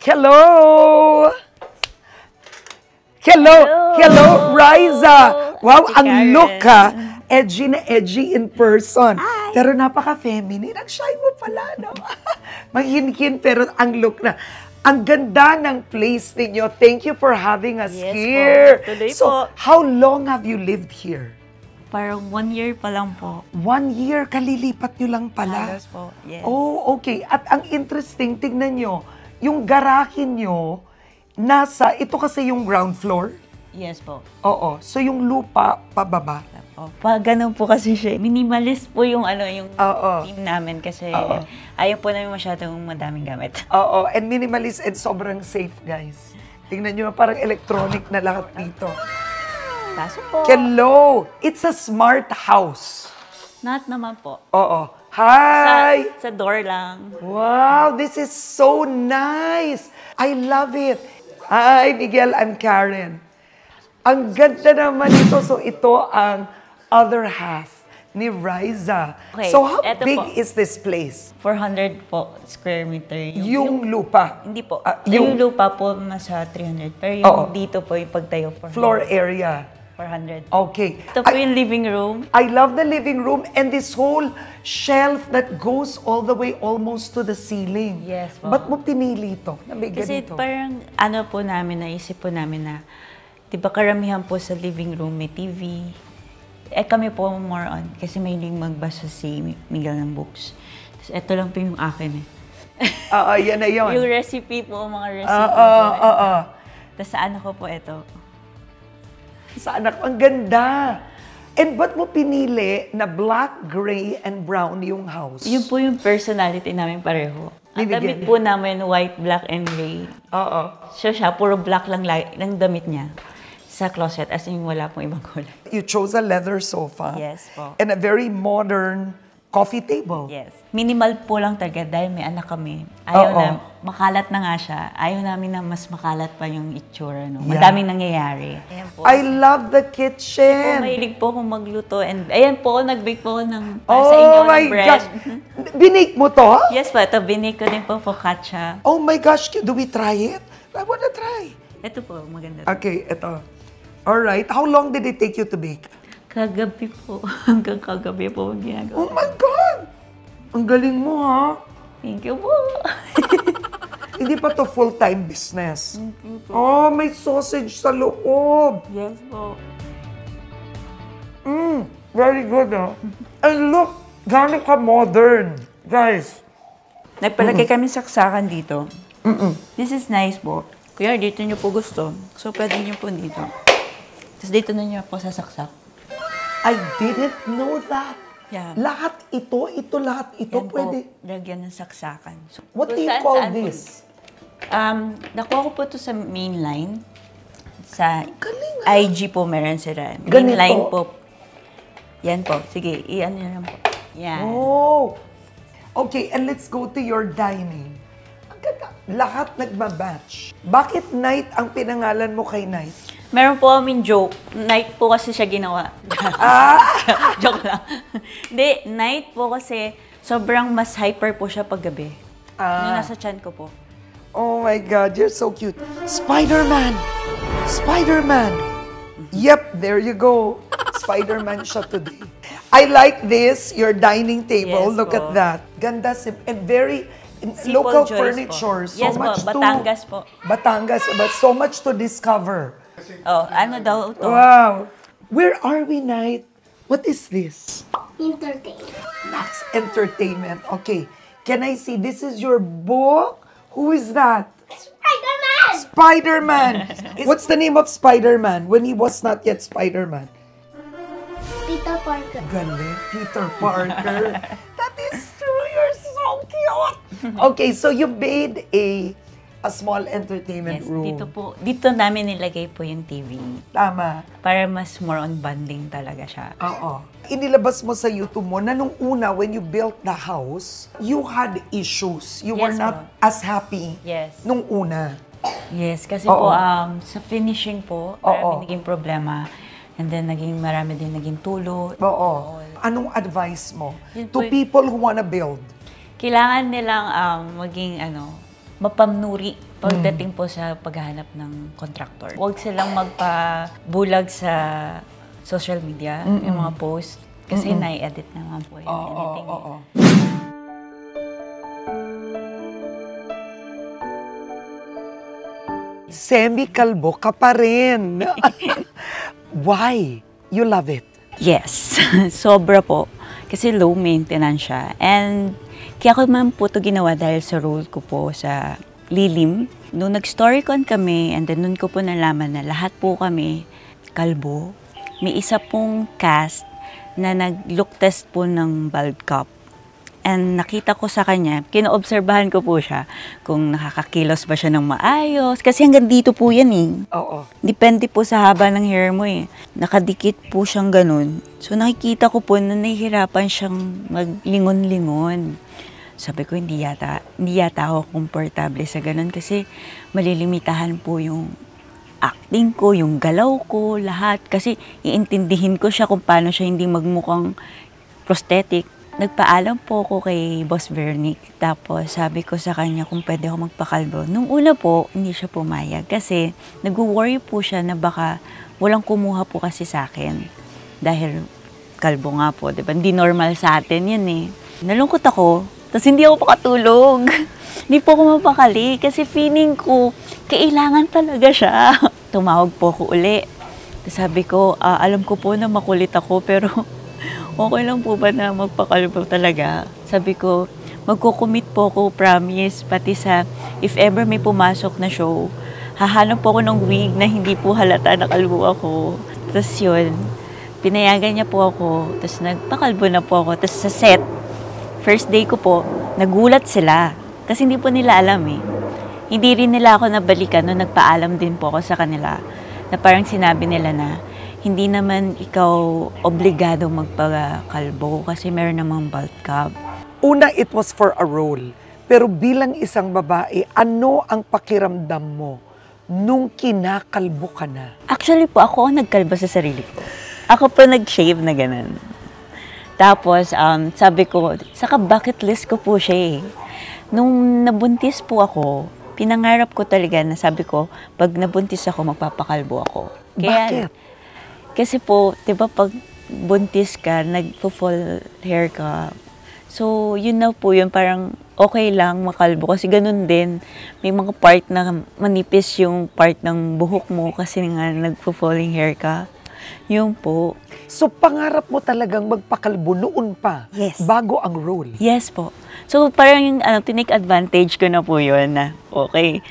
Hello! Hello! Hello, Riza! Wow, ang look ka. Edgy na edgy in person. Hi. Pero napaka-feminine. Ang shy mo pala, no? Mahinhin, pero ang look na. Ang ganda ng place ninyo. Thank you for having us here. Po. Today so, po. how long have you lived here? Parang 1 year pa lang po. 1 year, kalilipat nyo lang pala. Halos po, yes. Oh, okay. At ang interesting, tignan nyo, yung garahin nyo, ito kasi yung ground floor? Yes po. Oo. So yung lupa, pababa? Pag ganun po kasi siya, minimalist po yung Oo. team namin kasi Oo. ayaw po namin masyadong madaming gamit. Oo. And minimalist and sobrang safe, guys. Tingnan nyo, parang electronic na lahat dito. Kaso po, Hello! It's a smart house. not naman po. Oo. Hi! Sa door lang. Wow, this is so nice. I love it. Hi, Miguel, I'm Karen. Ang ganda naman ito. So, ito ang other half ni Riza. Okay, So, how eto big po. is this place? 400 po square meter. Yung lupa? Hindi po. Yung Yung lupa po nasa 300. Pero Oo. yung dito po yung pagtayo 400. floor area. 400. Okay. Ito po yung living room. I love the living room and this whole shelf that goes all the way almost to the ceiling. Yes po. Ba't mo pinili ito? Na may Kasi ganito? parang po namin, naisip po namin na, di ba karamihan po sa living room may TV. Kami po more on, kasi may link magbasa si Miguel ng books. Tapos ito lang po yung akin eh. Oo, yan na yun. Yung recipe po, mga recipe Oo. po. Tapos sa anak ko po ito. Sa anak, ang ganda. And ba't mo pinili na black, gray, and brown yung house? Yun po yung personality namin pareho. Ang damit po namin, white, black, and gray. Oo. So siya, puro black lang damit niya sa closet, as in wala pong ibang kulay. You chose a leather sofa. Yes po. And a very modern coffee table. Yes. Minimal po lang talaga dahil may anak kami. Ayaw Oo. na, makalat na nga siya. Ayaw namin na mas makalat pa yung itsura. No? Yeah. Madaming nangyayari. Ayan po. I love the Po, kitchen. mahilig po akong magluto. And ayan po, nag-bake po ako ng, para sa inyo Oh my ng bread. gosh. Binake mo to? Yes po, ito, binake ko din po focaccia. Oh my gosh. Do we try it? I wanna try. Ito po, maganda. Okay, ito. Alright. How long did it take you to bake? Kagabi po. Hanggang kagabi po ang ginagawa. Oh my God! Ang galing mo, ha? Thank you po. Hindi pa to full-time business. Oh, may sausage sa loob. Yes po. Very good, ha? And look, gano'n ka modern. Guys. Nagpalagay kami saksakan dito. This is nice po. Kuya, dito nyo po gusto. So, pwede nyo po dito. Tapos dito na nyo po sasaksak. I didn't know that. Yeah. Lahat lahat ito Yan pwede. po, lagyan ng saksakan. So, What do kung you saan- call saan po. this? Nakuha ko po ito sa main line. Sa Galing, IG po meron sila. Main Ganito? line po. Yan po. Sige, i-ano nyo lang po. Yan. Oh. Okay, and let's go to your dining. Ang ganda. Lahat nagmabatch. Bakit Night ang pinangalan mo kay Night? Meron po kaming joke. Night po kasi siya ginawa. Joke lang. Hindi, night po kasi sobrang mas hyper po siya paggabi. Yung nasa chan ko po. Oh my God, you're so cute. Spider-Man! Spider-Man! Yep, there you go. Spider-Man siya today. I like this, your dining table. Yes Look po. at that. Ganda, and very Simple local choice furniture. po. So Yes po, much Batangas po. Batangas, but so much to discover. Oh, ano daw ito? Wow. Where are we, Night? What is this? Entertainment. Max Entertainment. Okay. Can I see? This is your book? Who is that? Spider-Man! Spider-Man. What's the name of Spider-Man when he was not yet Spider-Man? Peter Parker. Galing, Peter Parker. That is true. You're so cute. Okay, so you made a small entertainment Yes, room. dito namin nilagay po yung TV. Tama. Para mas more on bonding talaga siya. Oo. Inilabas mo sa YouTube mo na nung una, when you built the house, you had issues. You were Yes, not po. as happy Yes. nung una. Yes, kasi Oo. po sa finishing po, Oo. marami naging problema. And then marami din naging tulo. Oo. Anong advice mo Yun to po people who wanna build? Kailangan nilang maging mapamnuri pagdating po sa paghahanap ng contractor. Huwag silang magpabulag sa social media, yung mga post, kasi nai-edit naman po yun. Oo. Semi-kalbo ka pa rin. Why? You love it? Yes, sobra po. Kasi low maintenance siya. And kaya ko man po ito ginawa dahil sa role ko po sa Lilim. Nung nag-storycon kami, and then nun ko po nalaman na lahat po kami kalbo. May isa pong cast na nag-look test po ng bald cap. And nakita ko sa kanya, kinoobserbahan ko po siya kung nakakakilos ba siya ng maayos. Kasi hanggang dito po yan eh. Oo. Depende po sa haba ng hair mo eh. Nakadikit po siyang ganun. So nakikita ko po na nahihirapan siyang maglingon-lingon. Sabi ko, hindi yata ako komportable sa ganun kasi malilimitahan po yung acting ko, yung galaw ko, lahat. Kasi iintindihin ko siya kung paano siya hindi magmukhang prosthetic. Nagpaalam po ako kay Boss Vernick. Tapos sabi ko sa kanya kung pwede ako magpakalbo. Nung una po, hindi siya pumayag kasi nag-worry po siya na baka walang kumuha po kasi sa akin. Dahil kalbo nga po, diba? Hindi normal sa atin yun eh. Nalungkot ako, tapos hindi ako pakatulog. Hindi po ako mapakali kasi feeling ko kailangan talaga siya. Tumawag po ako uli. Tapos sabi ko, alam ko po na makulit ako pero okay lang po ba na magpakalbo talaga? Sabi ko, magkukumit po ako, promise, pati sa if ever may pumasok na show, hahanap po ako ng wig na hindi po halata na kalbo ako. Tapos yun, pinayagan niya po ako, tapos nagpakalbo na po ako. Tapos sa set, first day ko po, nagulat sila. Kasi hindi po nila alam eh. Hindi rin nila ako nabalikan nung nagpaalam din po ako sa kanila. Na parang sinabi nila na, hindi naman ikaw obligado magpakalbo kasi meron namang bald cap. Una, it was for a role. Pero bilang isang babae, ano ang pakiramdam mo nung kinakalbo ka na? Actually po, ako ang nagkalbo sa sarili ko. Ako po nag-shave na ganun. Tapos, sabi ko, saka bucket list ko po siya eh. Nung nabuntis po ako, pinangarap ko talaga na sabi ko, pag nabuntis ako, magpapakalbo ako. Kaya, bakit? Kasi po, di ba pag buntis ka, nagpo-fall hair ka. So, yun na po yun, parang okay lang makalbo. Kasi ganun din, may mga part na manipis yung part ng buhok mo kasi nga nagpo-falling hair ka. Yun po. So, pangarap mo talagang magpakalbo noon pa? Yes. Bago ang role? Yes po. So, parang yung tinake advantage ko na po yun na, okay,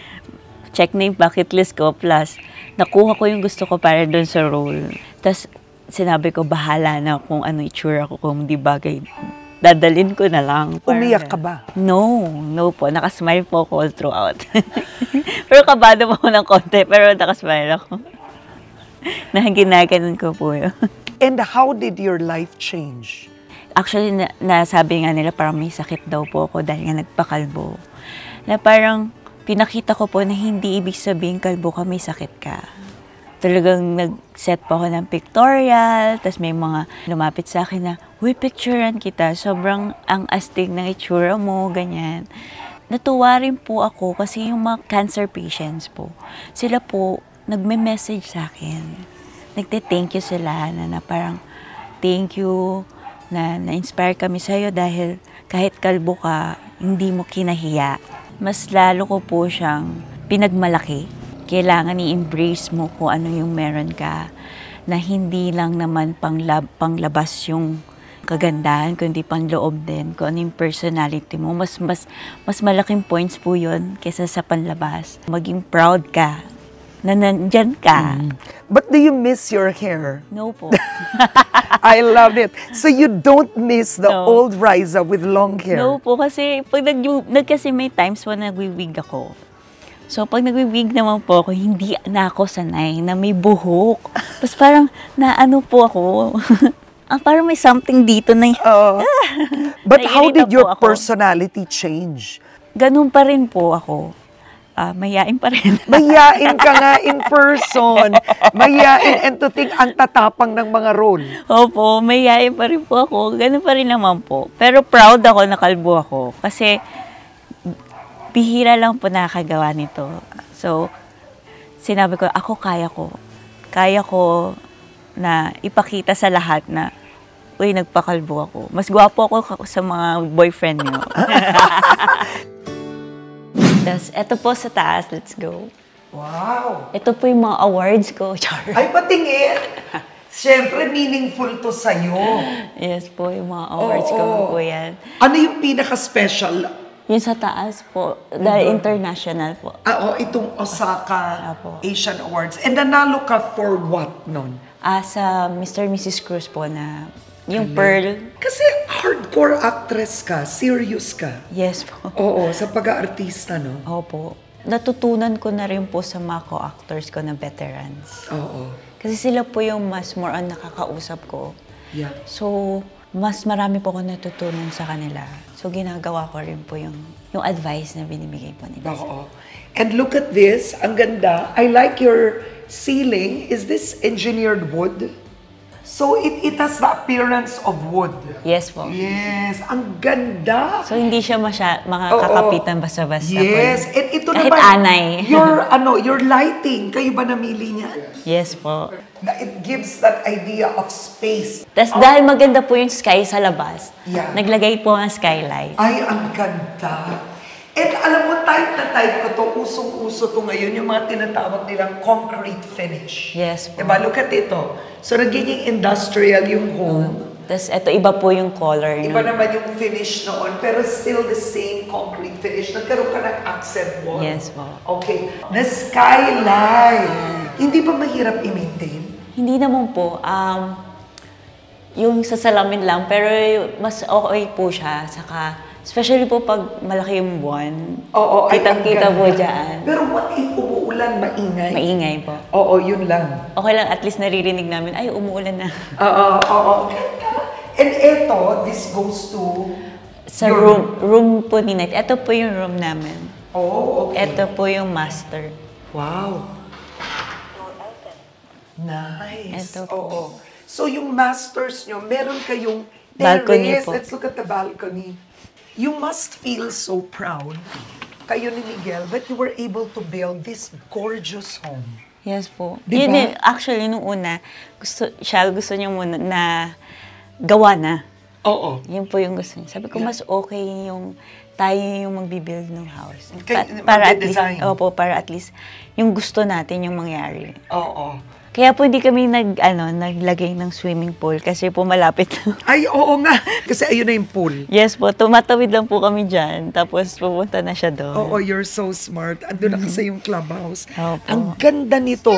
check na yung bucket list ko, plus nakuha ko yung gusto ko para doon sa role. Tapos sinabi ko, bahala na kung ano itsura ko, kung di bagay, dadalin ko na lang. Umiyak ka ba? No po. Nakasmile po ako all throughout. Pero kabado po ako ng konti, pero nakasmile ako. Ginaganon ko po yun. And how did your life change? Actually, nasabi nga nila parang may sakit daw po ako dahil nga nagpakalbo. Na parang pinakita ko po na hindi ibig sabihin kalbo ka, may sakit ka. Talagang nag-set po ako ng pictorial, tapos may mga lumapit sa akin na, "Uy, picturean kita, sobrang ang astig ng itsura mo," ganyan. Natuwa rin po ako kasi yung mga cancer patients po, sila po nagme-message sa akin. Nagte-thank you sila na parang, "Thank you, na-inspire kami sa'yo dahil kahit kalbo ka, hindi mo kinahiya." Mas lalo ko po siyang pinagmalaki. Kailangan i-embrace mo kung ano yung meron ka, na hindi lang naman panglabas yung kagandahan, kundi panloob din, kung ano yung personality mo. Mas malaking points po yun kaysa sa panlabas. Maging proud ka na nandyan ka. But do you miss your hair? No po. I love it. So you don't miss the No. old Riza with long hair? No po, kasi pag kasi may times when nagwi-wig ako. So, pag nagwi-wig naman po ako, hindi na ako sanay na may buhok. Tapos parang naano po ako. Parang may something dito na But how did Naiirita your po ako. personality change? Ganun pa rin po ako. Mayain pa rin. Mayain ka nga in person. Mayain, and to think ang tatapang ng mga role. Opo, mayain pa rin po ako. Ganun pa rin naman po. Pero proud ako na kalbo ako. Kasi bihira lang po nakakagawa nito. So, sinabi ko, ako kaya ko. Kaya ko na ipakita sa lahat na, uy, nagpakalbo ako. Mas gwapo ako sa mga boyfriend niyo. Tapos, eto po sa taas. Let's go. Wow! Ito po yung mga awards ko. Char. Ay, patingin! Siyempre, meaningful to sa'yo. Yes po, yung mga awards ko po yan. Ano yung pinaka-special? Yung sa taas po, dahil international po. Itong Osaka Apo. Asian Awards. And nanalo ka for what nun? Sa Mr. and Mrs. Cruz po na yung Pearl. Kasi hardcore actress ka, serious ka. Yes po. Oo, sa pag-aartista, no? Opo. Natutunan ko na rin po sa mga co-actors ko na veterans. Oo. Kasi sila po yung mas more on nakakausap ko. Yeah. So, mas marami po ako natutunan sa kanila. So, ginagawa ko rin po yung advice na binibigay po nila. Oo. And look at this, ang ganda. I like your ceiling. Is this engineered wood? So, it has the appearance of wood. Yes po. Yes, ang ganda. So, hindi siya makakapitan basta-basta po. Yes, and ito Kahit naman, anay. your lighting, kayo ba namili niya? Yes po. It gives that idea of space. Tapos dahil maganda po yung sky sa labas, Yeah. naglagay po ng skylight. Ay, ang ganda. And alam mo, type na type ko to, usong-uso to ngayon, yung mga tinatawag nilang concrete finish. Yes po. Diba? Look at ito. So, nagiging industrial yung home. Tapos ito, iba po yung color. Iba naman yung finish noon, pero still the same concrete finish. Nagkaroon ka ng accent wall. Yes po. Okay. Na skylight. Hindi ba mahirap i-maintain? Hindi naman po. Yung sa salamin lang, pero mas okay po siya. Saka, especially po pag malaki yung buwan. Oo, ay, kitang-kita ang po ganda. dyan. Pero what if umuulan, maingay? Maingay po. Oo, yun lang. Okay lang, at least naririnig namin, ay, umuulan na. Oo. And eto, this goes to... Sa your room po ni Night. Ito po yung room namin. Oh, okay. Ito po yung master. Wow. Nice. Ito po. Oo. So yung masters nyo, meron kayong Balcony terrace. po. Let's look at the balcony. You must feel so proud, kayo ni Miguel, that you were able to build this gorgeous home. Yes po. Diba? Yun eh, actually, nung una, gusto niya muna na gawa na. Oo. Yun po yung gusto niya. Sabi ko, mas okay yung tayo yung magbibuild ng house. Para at least, para at least yung gusto natin yung mangyari. Oo. Kaya po hindi kami naglagay ng swimming pool kasi po malapit lang. Ay, oo nga. Kasi ayun na yung pool. Yes po, tumatawid lang po kami dyan. Tapos pupunta na siya doon. Oo, you're so smart. Andun na kasi yung clubhouse. Opo. Ang ganda nito.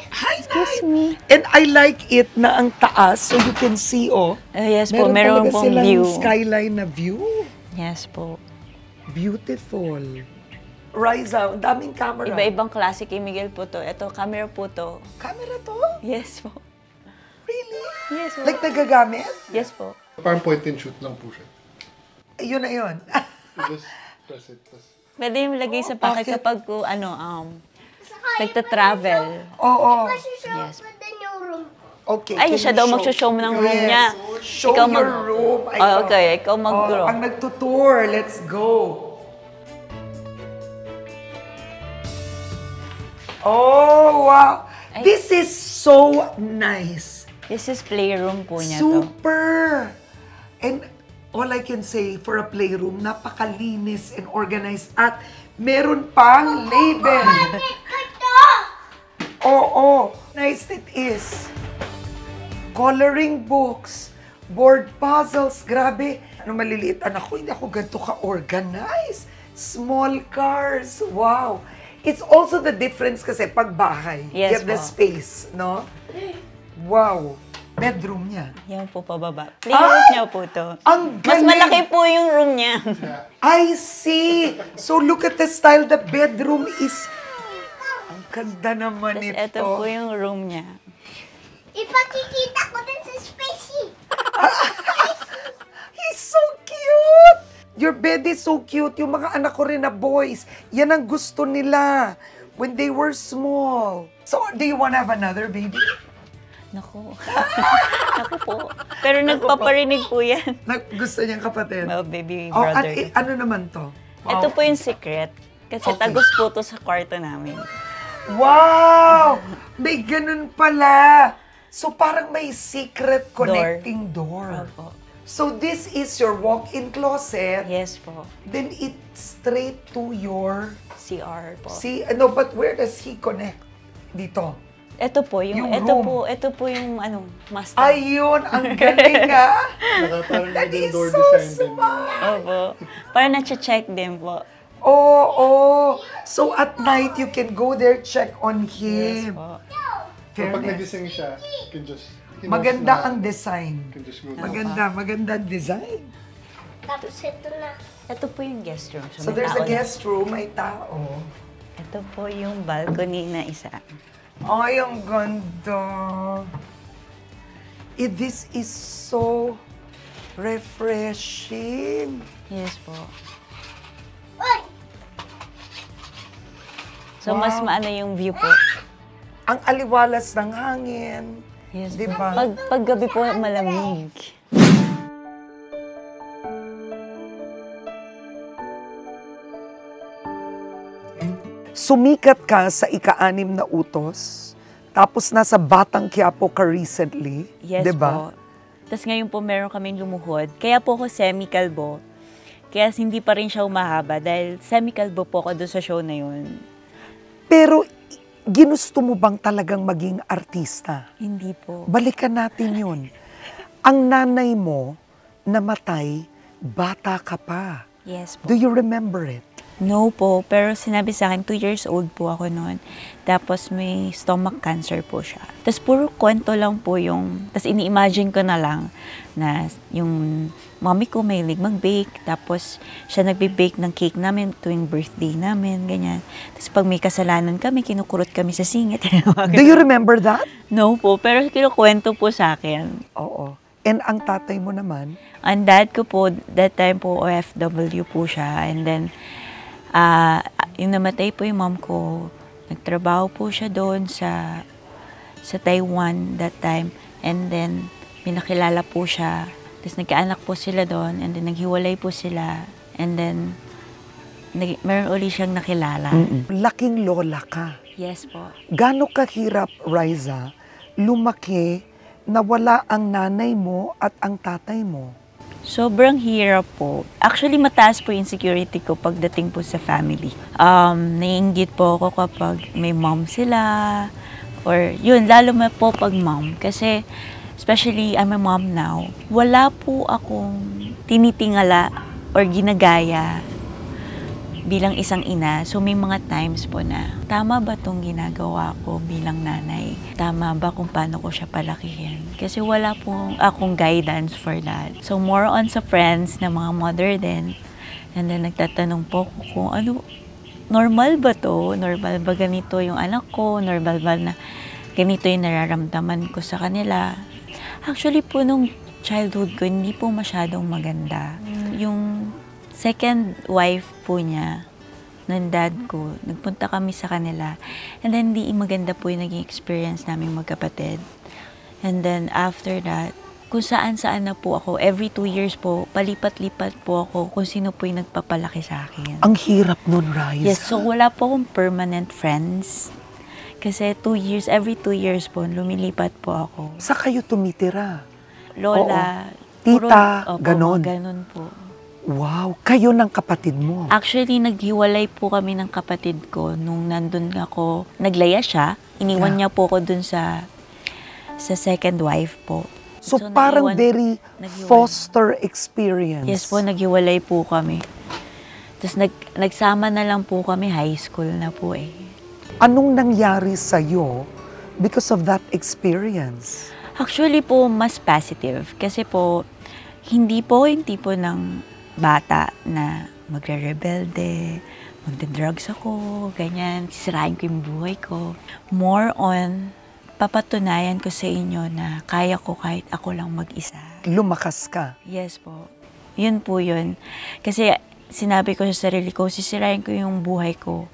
Hi, Excuse me. And I like it na ang taas, so you can see, Yes po, meron talaga pong silang view. skyline na view. Yes po. Beautiful. Riza, ang daming camera. Iba-ibang klase kay Miguel po to. Ito, camera po to. Camera to? Yes po. Really? Yes po. Like nagagamit? Yes po. Parang point and shoot lang po siya. Yun na yun. Just press it. Pwede yung lagay sa pocket bakit? kapag nagta-travel. Oo. Yes. Put the new room. Okay. Ay, can siya you daw magsho-show mo ng room niya. Show Ikaw your room. Ay, Okay, ikaw mag-grow. Ang nagtutour, let's go. Oh, wow. Ay. This is so nice. This is playroom po niya to. Super! And all I can say for a playroom, napakalinis and organized at meron pang label. Oo, nice it is. Coloring books, board puzzles, grabe. Ano maliliit anak ko, hindi ako ganito ka-organized. Small cars, wow. It's also the difference kasi pag bahay, you Yes have the po. space, no? Wow. Bedroom niya. Yan po pababa. Playroom niya po to. Ang Mas galing! malaki po yung room niya. I see! So look at the style. The bedroom is... Ang ganda naman Tapos ito. ito po yung room niya. Ipakikita ko din sa spaceship. He's so cute! Your bed is so cute. Yung mga anak ko rin na boys, yan ang gusto nila when they were small. So, do you want to have another baby? Naku. Naku po. Pero nagpaparinig po yan. Gusto niyang kapatid? Well, baby Oh, brother. ano naman to? Ito po yung secret. Kasi tagos po to sa kwarto namin. Wow! May ganun pala. So parang may secret connecting door. Opo. So this is your walk-in closet. Yes po. Then it's straight to your... CR po. See, no, but where does he connect? Dito. Ito po, Yung ito room. po yung master. Ayun, ang galing ah. Parang That hidden is door so design din. smart. Opo. Para na-check din po. Oh. So at night, you can go there, check on Yes him. po. So pag Fairness. nagising siya, you can just... he knows Maganda na- ang design. You can just go down. Maganda ang design. Tapos ito na. Ito po yung guest room. So may there's a tao na. guest room, may tao. Ito po yung balcony na isa. Ay, ang ganda. This is so refreshing. Yes po. Uy! So, Wow. mas maano yung view po. Ang aliwalas ng hangin. Yes Di po. ba? Pag gabi po, malamig. Sumikat ka sa ika-6 na utos, tapos nasa Batang Quiapo ka recently, Yes diba? po. Tapos ngayon po meron kaming lumuhod. Kaya po ako semi-kalbo. Kaya hindi pa rin siya umahaba dahil semi-kalbo po ako doon sa show na yun. Pero ginusto mo bang talagang maging artista? Hindi po. Balikan natin yun. Ang nanay mo namatay, bata ka pa. Yes po. Do you remember it? No po, pero sinabi sa akin, 2 years old po ako noon. Tapos may stomach cancer po siya. Tapos puro kwento lang po yung, tapos ini-imagine ko na lang na yung mommy ko mahilig mag-bake. Tapos siya nagbe-bake ng cake namin tuwing birthday namin, ganyan. Tapos pag may kasalanan kami, kinukurot kami sa singit. Do you remember that? No po, pero kinukwento po sa akin. Oo. And ang tatay mo naman? Ang dad ko po, that time po OFW po siya. And then, yung namatay po yung mom ko, nagtrabaho po siya doon sa Taiwan that time. And then, may nakilala po siya. Tapos nagkaanak po sila doon. And then, naghiwalay po sila. And then, meron uli siyang nakilala. Laking lola ka. Yes po. Gano'ng kahirap, Riza, lumaki na wala ang nanay mo at ang tatay mo? Sobrang hirap po. Actually, mataas po yung insecurity ko pagdating po sa family. Naiinggit po ako kapag may mom sila. Or yun, lalo na po pag mom. Kasi, especially, I'm a mom now. Wala po akong tinitingala or ginagaya bilang isang ina. So, may mga times po na, tama ba itong ginagawa ko bilang nanay? Tama ba kung paano ko siya palakihin? Kasi wala po akong guidance for that. So, more on sa friends na mga mother din. And then, nagtatanong po ko kung ano, normal ba to? Normal ba ganito yung anak ko? Normal ba na ganito yung nararamdaman ko sa kanila? Actually po, nung childhood ko, hindi po masyadong maganda. Yung second wife po niya, ng dad ko, nagpunta kami sa kanila. And then, hindi maganda po yung naging experience namin magkapatid. And then, after that, kung saan-saan na po ako, every 2 years po, palipat-lipat po ako kung sino po yung nagpapalaki sa akin. Ang hirap nun, Riza. Yes, so wala po akong permanent friends. Kasi 2 years, every 2 years po, lumilipat po ako. Sa kayo tumitira? Lola, Tita, opo, ganon. mga ganon po. Wow, kayo ng kapatid mo. Actually, naghiwalay po kami ng kapatid ko nung nandun ako. Naglaya siya. Iniwan niya po ako dun sa second wife po. So, parang very naghiwalay. foster experience. Yes po, naghiwalay po kami. Tapos nagsama na lang po kami, high school na po eh. Anong nangyari sa'yo because of that experience? Actually po, mas positive. Kasi po, hindi po yung tipo ng bata na magre-rebelde, magda-drugs ako, ganyan, sisirain ko yung buhay ko. More on, papatunayan ko sa inyo na kaya ko kahit ako lang mag-isa. Lumakas ka. Yes po. Yun po yun. Kasi sinabi ko sa sarili ko, sisirain ko yung buhay ko.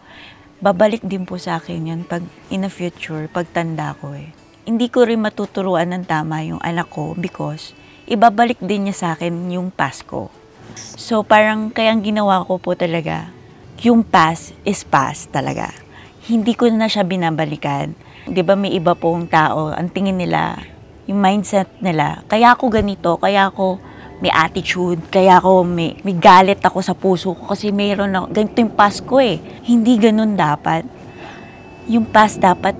Babalik din po sa akin yun pag in the future, pagtanda ko eh. Hindi ko rin matuturuan ng tama yung anak ko because ibabalik din niya sa akin yung past ko. So parang kaya ang ginawa ko po talaga, yung past is past talaga. Hindi ko na siya binabalikan. 'Di ba may iba pong tao, ang tingin nila, yung mindset nila, kaya ako ganito, kaya ako may attitude, kaya ako may galit ako sa puso ko kasi mayroon na, ganito yung past ko eh. Hindi ganun dapat. Yung past dapat,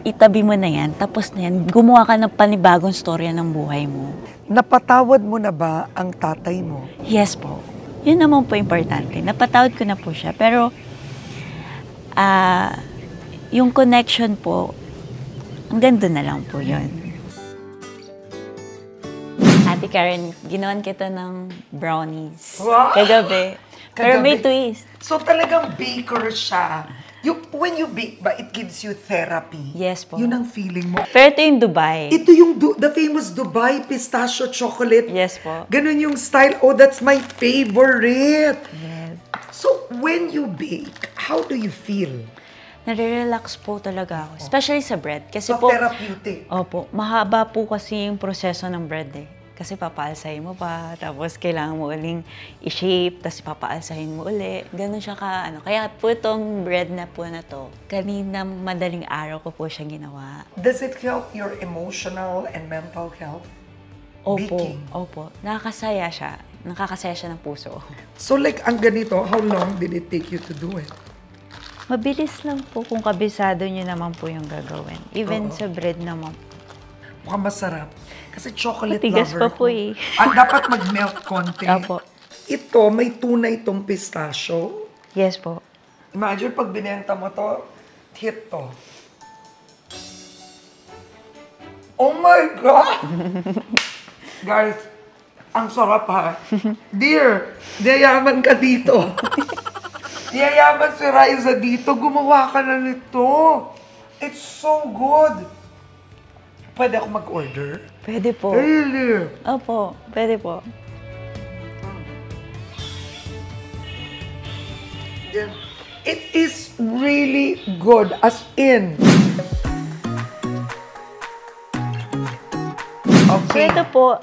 itabi mo na yan, tapos na yan, gumawa ka ng panibagong storya ng buhay mo. Napatawad mo na ba ang tatay mo? Yes po. Yun naman po importante. Napatawad ko na po siya. Pero, yung connection po, hanggang doon na lang po yun. Ate Karen, ginawan kita ng brownies. Wow! Kagabi. Pero may twist. So talagang baker siya. When you bake ba, it gives you therapy. Yes po. Yun ang feeling mo. Pero ito yung Dubai. Ito yung the famous Dubai pistachio chocolate. Yes po. Ganun yung style. Oh, that's my favorite. Yes. So, when you bake, how do you feel? Nare-relax po talaga ako. Especially sa bread. Kasi So, po, therapeutic. opo, mahaba po kasi yung proseso ng bread eh. Kasi papaalsahin mo pa, tapos kailangan mo uling i-shape, tapos papaalsahin mo uli. Ganun siya ka, ano. Kaya po itong bread na po na to, kanina madaling araw ko po siya ginawa. Does it help your emotional and mental health? Opo, Baking. opo. Nakakasaya siya. Nakakasaya siya ng puso. So, like, ang ganito, how long did it take you to do it? Mabilis lang po kung kabisado niyo naman po yung gagawin. Even sa bread naman. Mukhang masarap. Kasi chocolate Matigas lover pa po ko. eh. Dapat mag-melt konti. Opo. Ito, may tunay itong pistachio. Yes po. Imagine pag binenta mo to, hit to. Oh my God! Guys, ang sarap ha. Dear, yayaman ka dito. Yayaman si Riza dito. Gumawa ka na nito. It's so good. Pwede ako mag-order? Pwede po. Really? Opo, pwede po. Yeah. It is really good. As in. So Okay. ito po,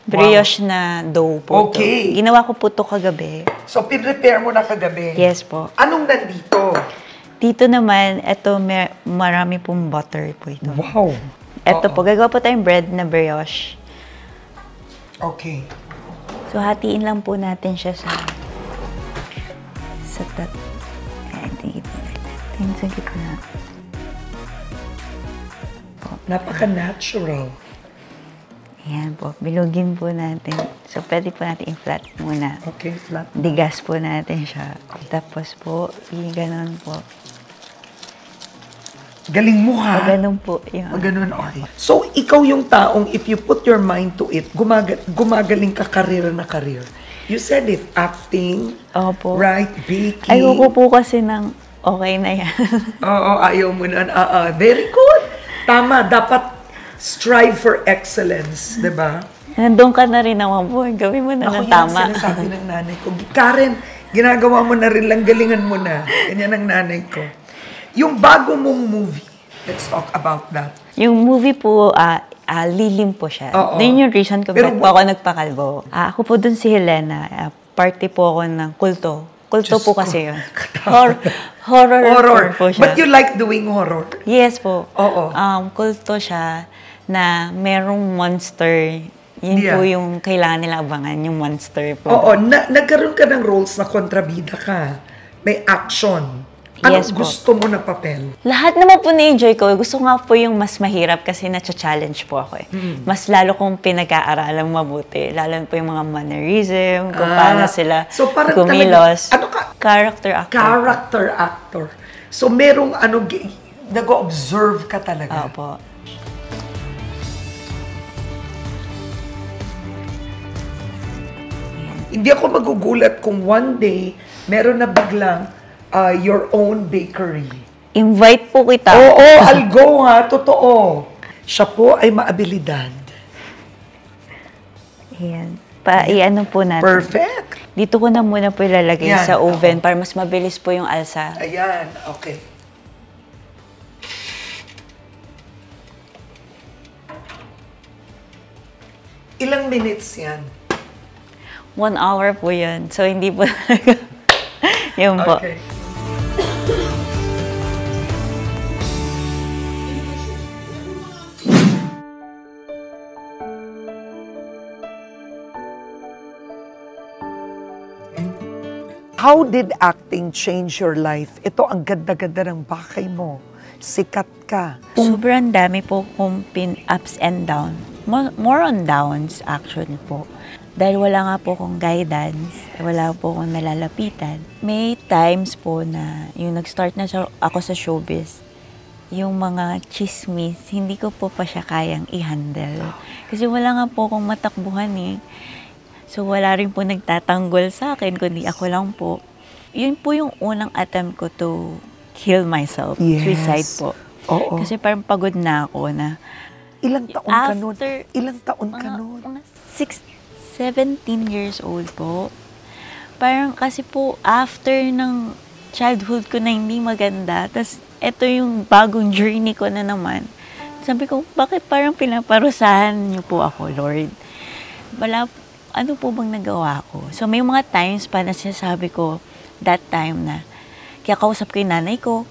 brioche na dough po. Okay. To. Ginawa ko po to kagabi. So, pinrepare mo na kagabi? Yes po. Anong nandito? Dito naman, ito marami pong butter po ito. Wow. Ito po, gagawa po tayong bread na brioche. Okay. So hatiin lang po natin siya sa Ayan, tingin sa gitna. Napaka-natural. Ayan po, bilugin po natin. So pwede po natin i-flat muna. Okay, flat. Digas po natin siya. Tapos po, ganon po. Galing mo ha? Ganon po. Yun. Ganun, okay. So, ikaw yung taong if you put your mind to it, gumagaling ka career na career. You said it, acting, Opo. right, baking. Ayoko po kasi ng okay na yan. Oo, ayaw mo na. Very good. Tama, dapat strive for excellence, di ba? Nandun ka na rin naman po. Gawin mo na ng Ako tama. yan ang sinasabi ng nanay ko. Karen, ginagawa mo na rin lang, galingan mo na. Ganyan ang nanay ko. Yung bago mong movie, let's talk about that. Yung movie po, lilim po siya. Oo. Yun yung reason kung Pero bakit po ako nagpakalbo. Ako po dun si Helena, party po ako ng kulto. Kulto Diyos po ko. kasi yun. Horror po siya. But you like doing horror? Yes po. Oo. Kulto siya na merong monster. Yun Yeah. po yung kailangan nila abangan, yung monster po. Oo, nagkaroon ka ng roles na kontrabida ka. May action. Anong Yes po. gusto mo na papel? Lahat naman po na-enjoy ko. Gusto nga po yung mas mahirap kasi na-challenge po ako eh. Mas lalo kong pinag-aaralang mabuti. Lalo po yung mga mannerism, kung paano sila So parang kumilos. talaga, ano ka? Character actor. Character actor. So merong nag-observe ka talaga. Opo. Hindi ako magugulat kung one day, meron na biglang your own bakery. Invite po kita. Oo, I'll go ha, totoo. Siya po ay maabilidad. Ayan. I-ano po natin. Perfect. Dito ko na muna po ilalagay Yan, sa oven para mas mabilis po yung alsa. Ayan, okay. Ilang minutes yan? 1 hour po yun. So, hindi po talaga. Yun po. Okay. How did acting change your life? Ito ang ganda-ganda ng bakay mo. Sikat ka. Sobrang dami po kong ups and down. More on downs actually po. Dahil wala nga po akong guidance, wala po akong nalalapitan. May times po na yung nag-start na ako sa showbiz, yung mga chismis, hindi ko po pa siya kayang i-handle. Kasi wala nga po akong matakbuhan eh. So, wala rin po nagtatanggol sa akin, kundi ako lang po. Yun po yung unang attempt ko to kill myself. Yes. Suicide po. Oo. Kasi parang pagod na ako na Ilang taon ka nun? after Ilang taon ka nun? mga 17 years old po. Parang kasi po, after ng childhood ko na hindi maganda, tas ito yung bagong journey ko na naman. Sabi ko, bakit parang pinaparusahan niyo po ako, Lord? Ano po bang nagawa ko? So, may mga times pa na sinasabi ko, that time na, kaya kausap ko yung nanay ko,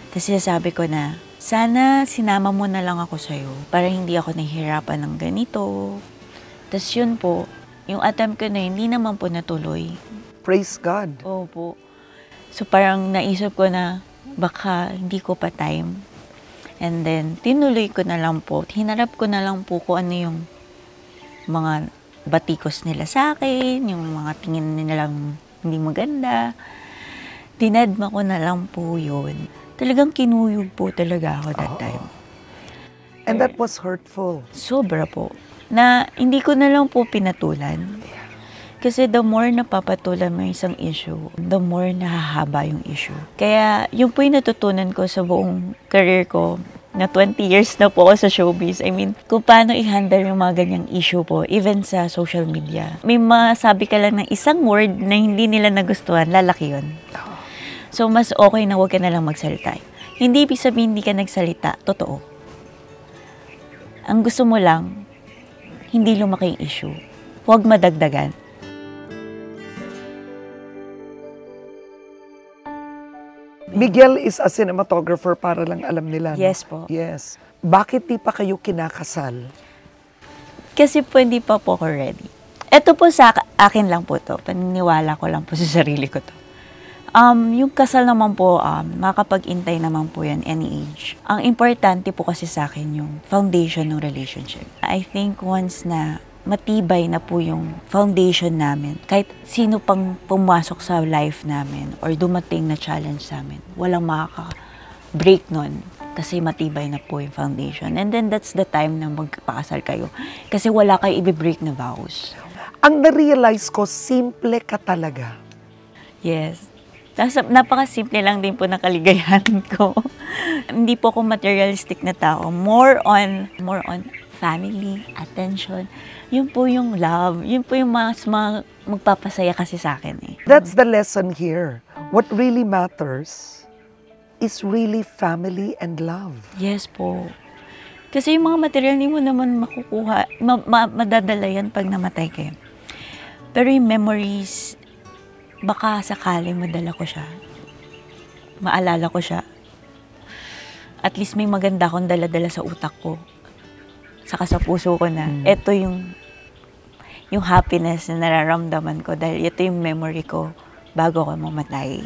tapos sinasabi ko na, sana sinama mo na lang ako sa'yo, para hindi ako nahihirapan ng ganito. Tapos yun po, yung attempt ko na hindi naman po natuloy. Praise God. Opo. So, parang naisip ko na, baka hindi ko pa time. And then, tinuloy ko na lang po, hinarap ko na lang po kung ano yung mga batikos nila sa akin, yung mga tingin nilang hindi maganda. Dinedma ko na lang po yun. Talagang kinuyog po talaga ako that time. And that was hurtful. Sobra po. Na hindi ko na lang po pinatulan. Kasi the more napapatulan mo isang issue, the more nahahaba yung issue. Kaya yung po yung natutunan ko sa buong career ko, na 20 years na po ako sa showbiz. I mean, kung paano i-handle yung mga ganyang issue po, even sa social media. May masabi ka lang ng isang word na hindi nila nagustuhan, lalaki yun. So, mas okay na huwag ka na lang magsalita. Hindi ibig sabihin hindi ka nagsalita, totoo. Ang gusto mo lang, hindi lumaki yung issue. Huwag madagdagan. Miguel is a cinematographer para lang alam nila. No? Yes po. Yes. Bakit di pa kayo kinakasal? Kasi po hindi pa po ako ready. Ito po sa akin lang po to. Paniniwala ko lang po sa sarili ko to. Yung kasal naman po, makakapag-intay naman po yan any age. Ang importante po kasi sa akin yung foundation ng relationship. I think once na matibay na po yung foundation namin, kahit sino pang pumasok sa life namin or dumating na challenge sa amin, walang makaka-break nun kasi matibay na po yung foundation. And then that's the time na magpakasal kayo kasi wala kayo i-break na vows. Ang na-realize ko, simple ka talaga. Yes. Napaka-simple lang din po ng kaligayahan ko. Hindi po ako materialistic na tao. More on family, attention. Yun po yung love. Yun po yung mas magpapasaya kasi sa akin eh. That's the lesson here. What really matters is really family and love. Yes po. Kasi yung mga material hindi mo naman makukuha, madadala yan pag namatay kayo. Pero yung memories, baka sakali madala ko siya. Maalala ko siya. At least may maganda akong dala-dala sa utak ko. Saka sa puso ko na, ito yung happiness na nararamdaman ko dahil ito yung memory ko bago ko mamatay.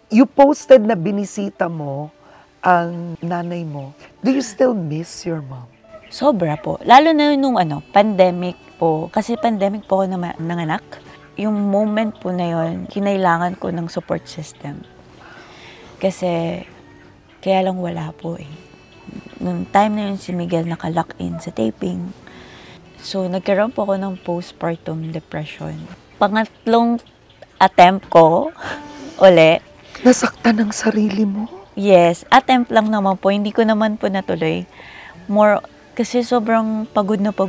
You posted na binisita mo ang nanay mo. Do you still miss your mom? Sobra po. Lalo na nung pandemic po. Kasi pandemic po ako nanganak. Yung moment po na yun, kinailangan ko ng support system. Kasi, kaya lang wala po eh. Nung time na yun, si Miguel nakalock in sa taping. So, nagkaroon po ako ng postpartum depression. Pangatlong attempt ko, uli. Nasaktan ang sarili mo? Yes, attempt lang naman po. Hindi ko naman po natuloy. More, kasi sobrang pagod na po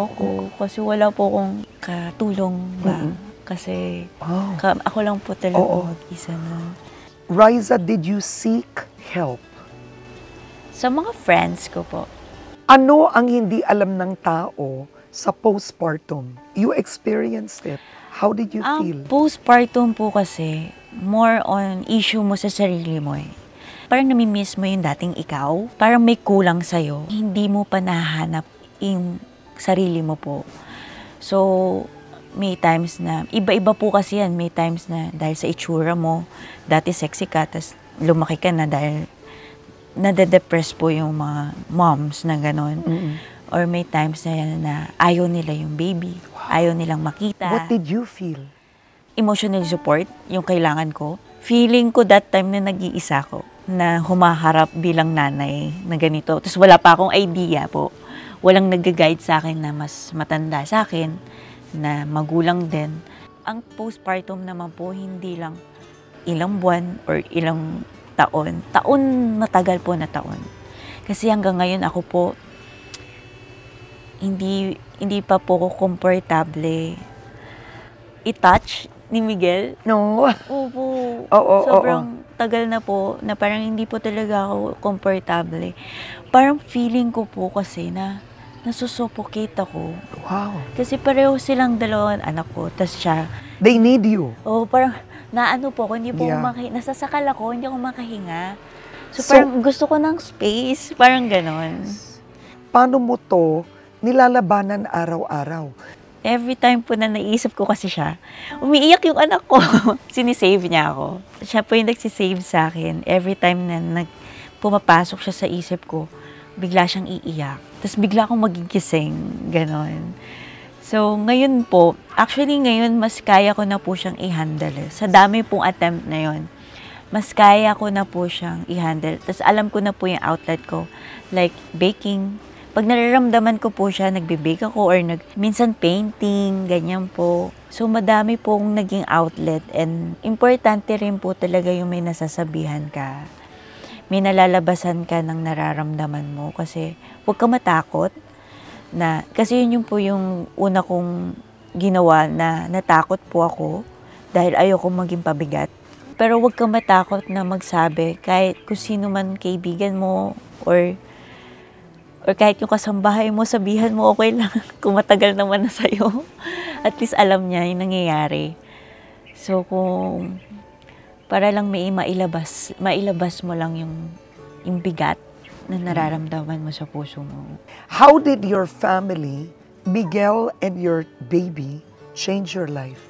ako. Kasi wala po akong katulong ba. Kasi ako lang po talaga mag-isa na. Riza, did you seek help? Sa mga friends ko po. Ano ang hindi alam ng tao sa postpartum. You experienced it. How did you feel? Postpartum po kasi, more on issue mo sa sarili mo eh. Parang namimiss mo yung dating ikaw. Parang may kulang sa'yo. Hindi mo pa nahanap yung sarili mo po. So, may times na, iba-iba po kasi yan. May times na dahil sa itsura mo, dati sexy ka, tas lumaki ka na dahil nade-depress po yung mga moms na gano'n. Or may times na ayaw nila yung baby. Ayaw nilang makita. What did you feel? Emotional support, yung kailangan ko. Feeling ko that time na nag-iisa ko, na humaharap bilang nanay na ganito. Tapos wala pa akong idea po. Walang nag-guide sa akin na mas matanda sa akin, na magulang din. Ang postpartum naman po, hindi lang ilang buwan or ilang taon. Taon, matagal po na taon. Kasi hanggang ngayon ako po, hindi pa po ko komportable i-touch ni Miguel. No. Opo. Oo. Sobrang tagal na po, na parang hindi po talaga ako komportable. Parang feeling ko po kasi na nasusuffocate ako. Wow. Kasi pareho silang dalawang anak ko, tas siya. They need you. Oh, parang naano po ako, hindi po Yeah. nasasakal ako, hindi ako makahinga. So parang gusto ko ng space, parang ganon. Paano mo to nilalabanan araw-araw? Every time po na naisip ko kasi siya, umiiyak yung anak ko. Sinisave niya ako. Siya po yung nagsisave sa akin. Every time na pumapasok siya sa isip ko, bigla siyang iiyak. Tapos bigla akong magigising. Ganon. So, ngayon po, actually ngayon, mas kaya ko na po siyang i-handle. Sa dami pong attempt na yon, mas kaya ko na po siyang i-handle. Tapos alam ko na po yung outlet ko. Like, baking. Pag nararamdaman ko po siya, nagbe-bake ako or minsan painting, ganyan po. So, madami pong naging outlet and importante rin po talaga yung may nasasabihan ka. May nalalabasan ka ng nararamdaman mo kasi huwag ka matakot. Kasi yun po yung una kong ginawa na natakot po ako dahil ayoko maging pabigat. Pero huwag kang matakot na magsabi kahit kung sino man kaibigan mo or kahit yung kasambahay mo, sabihan mo okay lang kung matagal naman na sa'yo. At least alam niya yung nangyayari. So kung para lang may mailabas mo lang yung bigat na nararamdaman mo sa puso mo. How did your family, Miguel and your baby, change your life?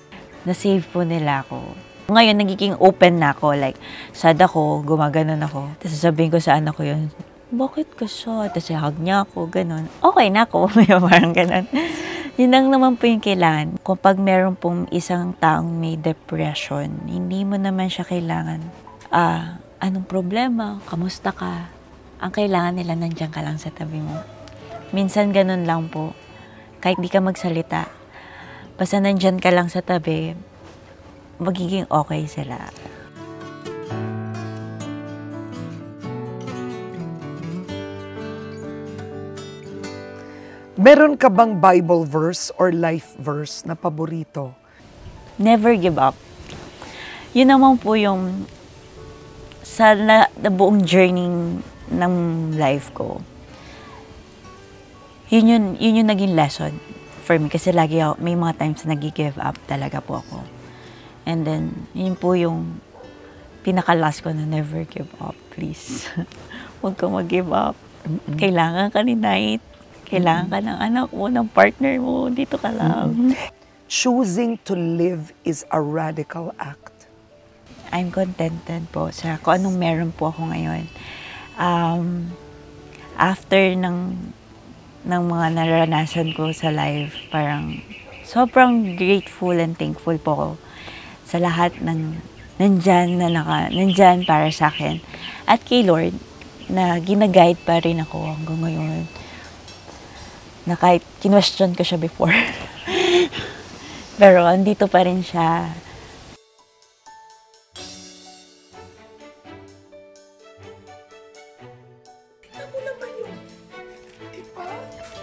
Na-save po nila ako. Ngayon, nagiging open na ako. Like, sad ako, gumaganon ako. Tapos sasabihin ko sa anak ko yun, bakit ka sad? Tapos hug niya ako, ganon. Okay na ako, parang ganon. Yun lang naman po yung kailangan. Kung pag meron pong isang taong may depression, hindi mo naman siya kailangan, anong problema? Kamusta ka? Ang kailangan nila, nandiyan ka lang sa tabi mo. Minsan ganun lang po. Kahit di ka magsalita, basta nandiyan ka lang sa tabi, magiging okay sila. Meron ka bang Bible verse or life verse na paborito? Never give up. Yun naman po yung sa buong journey ng life ko. Yun yung naging lesson for me. Kasi lagi ako, may mga times na nag-give up talaga po ako. And then, yun po yung pinaka-last ko na never give up, please. Huwag ka mag-give up. Kailangan ka ni Night. Kailangan ka ng anak mo, ng partner mo. Dito ka lang. Choosing to live is a radical act. I'm contented po sa kung anong meron po ako ngayon. After ng mga naranasan ko sa life, parang sobrang grateful and thankful po ako sa lahat ng nandyan para sa akin. At kay Lord, na ginaguide pa rin ako hanggang ngayon. Na kahit kinwestiyon ko siya before. Pero andito pa rin siya.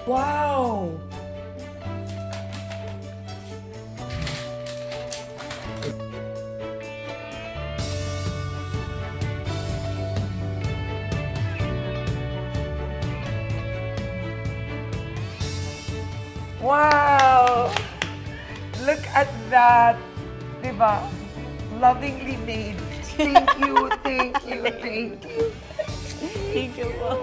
Wow! Wow! Look at that. Diba? Lovingly made. Thank you, thank you, thank you. Thank you po.